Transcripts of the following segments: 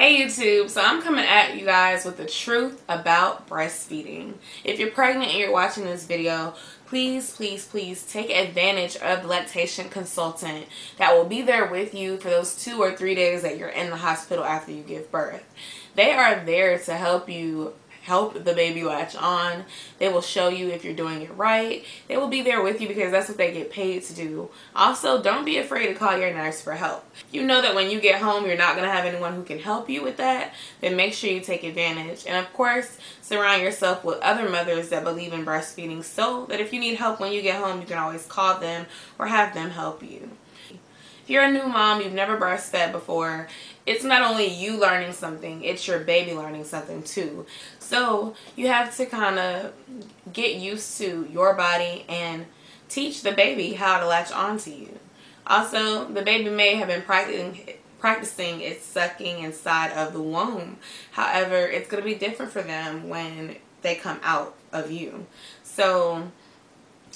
Hey YouTube, so I'm coming at you guys with the truth about breastfeeding. If you're pregnant and you're watching this video, please take advantage of the lactation consultant that will be there with you for those 2 or 3 days that you're in the hospital after you give birth. They are there to help the baby latch on. They will show you if you're doing it right. They will be there with you because that's what they get paid to do. Also, don't be afraid to call your nurse for help. If you know that when you get home you're not going to have anyone who can help you with that, then make sure you take advantage. And of course, surround yourself with other mothers that believe in breastfeeding so that if you need help when you get home, you can always call them or have them help you. If you're a new mom, you've never breastfed before, it's not only you learning something, it's your baby learning something too. So you have to kind of get used to your body and teach the baby how to latch on to you. Also, the baby may have been practicing its sucking inside of the womb. However, it's going to be different for them when they come out of you. So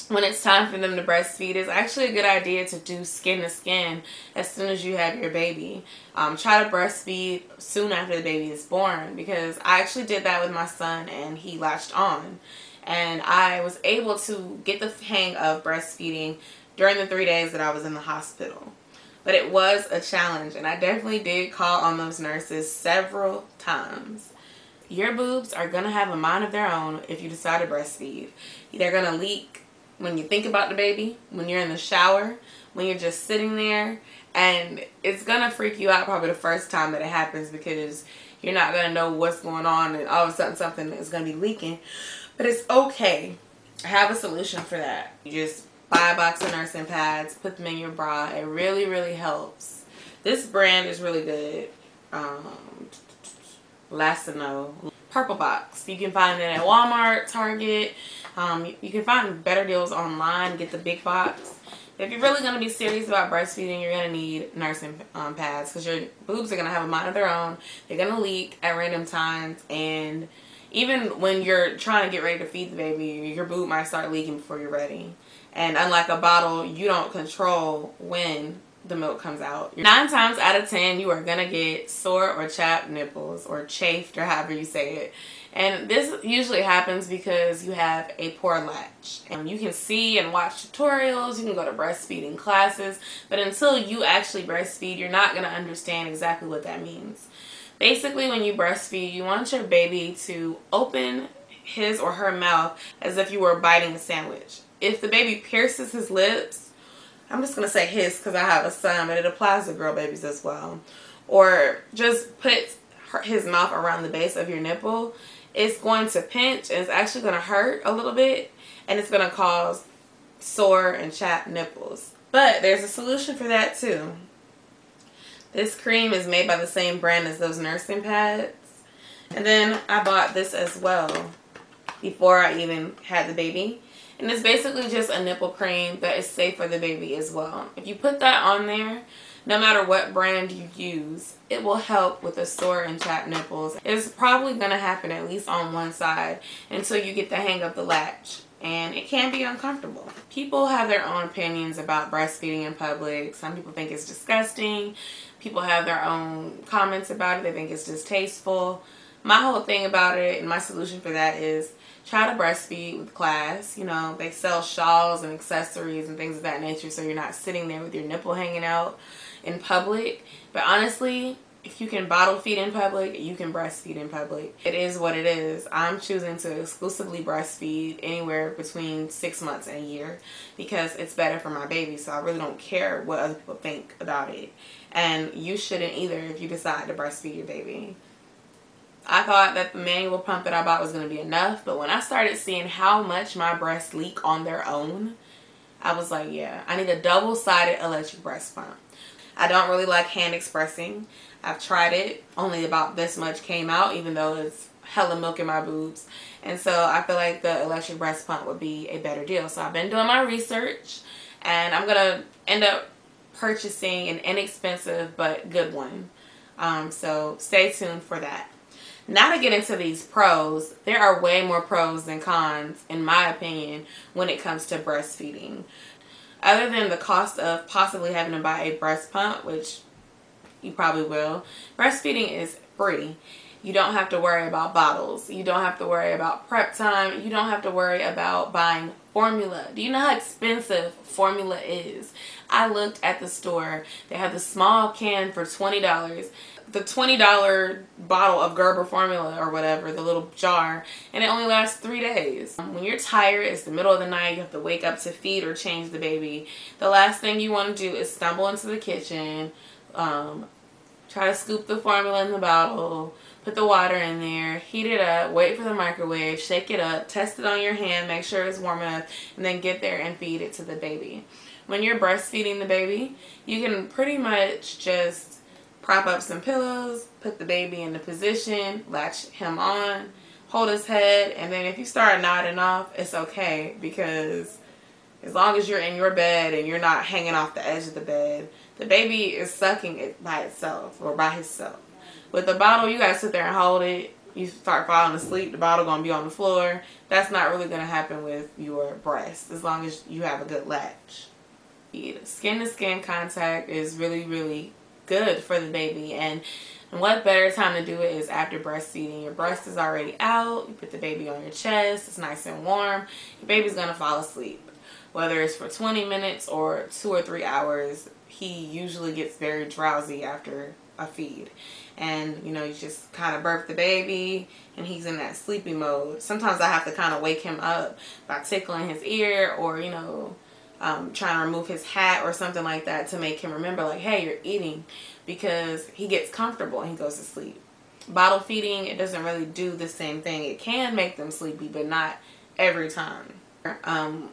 when it's time for them to breastfeed, it's actually a good idea to do skin to skin as soon as you have your baby. Try to breastfeed soon after the baby is born, because I actually did that with my son and he latched on. And I was able to get the hang of breastfeeding during the 3 days that I was in the hospital. But it was a challenge, and I definitely did call on those nurses several times. Your boobs are going to have a mind of their own if you decide to breastfeed. They're going to leak when you think about the baby, when you're in the shower, when you're just sitting there, and it's gonna freak you out probably the first time that it happens, because you're not gonna know what's going on and all of a sudden something is gonna be leaking. But it's okay. I have a solution for that. You just buy a box of nursing pads, put them in your bra. It really helps. This brand is really good. Lacino purple box. You can find it at Walmart, Target. You can find better deals online. Get the big box. If you're really going to be serious about breastfeeding, you're going to need nursing pads, because your boobs are going to have a mind of their own. They're going to leak at random times, and even when you're trying to get ready to feed the baby, your boob might start leaking before you're ready. And unlike a bottle, you don't control when the milk comes out. 9 times out of 10, you are going to get sore or chapped nipples, or chafed, or however you say it. And this usually happens because you have a poor latch. And you can see and watch tutorials, you can go to breastfeeding classes, but until you actually breastfeed, you're not going to understand exactly what that means. Basically, when you breastfeed, you want your baby to open his or her mouth as if you were biting a sandwich. If the baby pierces his lips, I'm just going to say his because I have a son, but it applies to girl babies as well, or just puts his mouth around the base of your nipple, it's going to pinch, and it's actually going to hurt a little bit, and it's going to cause sore and chapped nipples. But there's a solution for that too. This cream is made by the same brand as those nursing pads, and then I bought this as well before I even had the baby. And it's basically just a nipple cream that is safe for the baby as well. If you put that on there, no matter what brand you use, it will help with the sore and chapped nipples. It's probably going to happen at least on one side until you get the hang of the latch. And it can be uncomfortable. People have their own opinions about breastfeeding in public. Some people think it's disgusting. People have their own comments about it. They think it's distasteful. My whole thing about it, and my solution for that, is try to breastfeed with class. You know, they sell shawls and accessories and things of that nature, so you're not sitting there with your nipple hanging out in public. But honestly, if you can bottle feed in public, you can breastfeed in public. It is what it is. I'm choosing to exclusively breastfeed anywhere between 6 months and a year because it's better for my baby, so I really don't care what other people think about it. And you shouldn't either if you decide to breastfeed your baby. I thought that the manual pump that I bought was going to be enough, but when I started seeing how much my breasts leak on their own, I was like, yeah, I need a double-sided electric breast pump. I don't really like hand expressing. I've tried it. Only about this much came out, even though it's hella milk in my boobs. And so I feel like the electric breast pump would be a better deal. So I've been doing my research, and I'm going to end up purchasing an inexpensive but good one. So stay tuned for that. Now to get into these pros, there are way more pros than cons, in my opinion, when it comes to breastfeeding. Other than the cost of possibly having to buy a breast pump, which you probably will, breastfeeding is free. You don't have to worry about bottles. You don't have to worry about prep time. You don't have to worry about buying formula. Do you know how expensive formula is? I looked at the store. They had the small can for $20. The $20 bottle of Gerber formula or whatever, the little jar, and it only lasts 3 days. When you're tired, it's the middle of the night, you have to wake up to feed or change the baby. The last thing you want to do is stumble into the kitchen, try to scoop the formula in the bottle, put the water in there, heat it up, wait for the microwave, shake it up, test it on your hand, make sure it's warm enough, and then get there and feed it to the baby. When you're breastfeeding the baby, you can pretty much just prop up some pillows, put the baby in the position, latch him on, hold his head, and then if you start nodding off, it's okay, because as long as you're in your bed and you're not hanging off the edge of the bed, the baby is sucking it by itself or by himself. With the bottle, you gotta sit there and hold it. You start falling asleep, the bottle gonna be on the floor. That's not really gonna happen with your breast as long as you have a good latch. Skin to skin contact is really, really good for the baby, and what better time to do it is after breastfeeding. Your breast is already out, you put the baby on your chest, it's nice and warm, your baby's gonna fall asleep. Whether it's for 20 minutes or 2 or 3 hours, he usually gets very drowsy after a feed. And you know, you just kind of birth the baby and he's in that sleepy mode. Sometimes I have to kind of wake him up by tickling his ear, or you know, trying to remove his hat or something like that to make him remember, like, hey, you're eating, because he gets comfortable and he goes to sleep. Bottle feeding, it doesn't really do the same thing. It can make them sleepy, but not every time.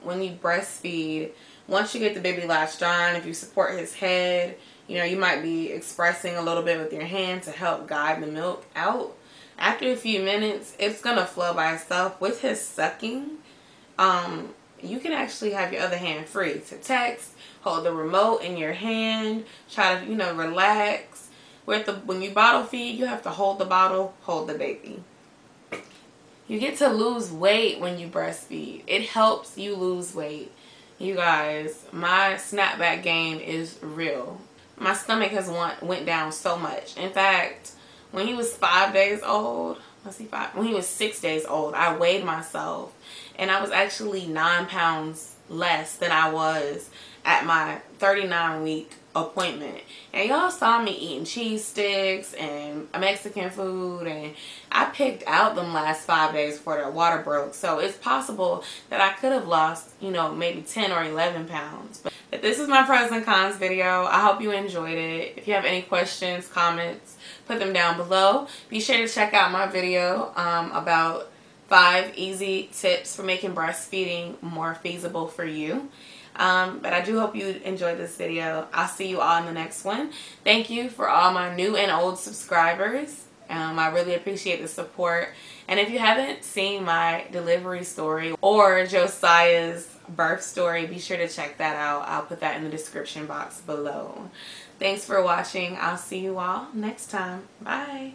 When you breastfeed, once you get the baby latched on, if you support his head, you know, you might be expressing a little bit with your hand to help guide the milk out. After a few minutes, it's gonna flow by itself. With his sucking, you can actually have your other hand free to text, hold the remote in your hand, try to, you know, relax. When you bottle feed, you have to hold the bottle, hold the baby. You get to lose weight when you breastfeed. It helps you lose weight. You guys, my snapback game is real. My stomach has went down so much. In fact, when he was 5 days old, when he was 6 days old, I weighed myself and I was actually 9 pounds less than I was at my 39-week appointment. And y'all saw me eating cheese sticks and Mexican food, and I picked out them last 5 days before the water broke. So it's possible that I could have lost, you know, maybe 10 or 11 pounds. But this is my pros and cons video. I hope you enjoyed it. If you have any questions, comments, put them down below. Be sure to check out my video about 5 easy tips for making breastfeeding more feasible for you. But I do hope you enjoyed this video. I'll see you all in the next one. Thank you for all my new and old subscribers. I really appreciate the support. And if you haven't seen my delivery story or Josiah's birth story, be sure to check that out. I'll put that in the description box below. Thanks for watching. I'll see you all next time. Bye.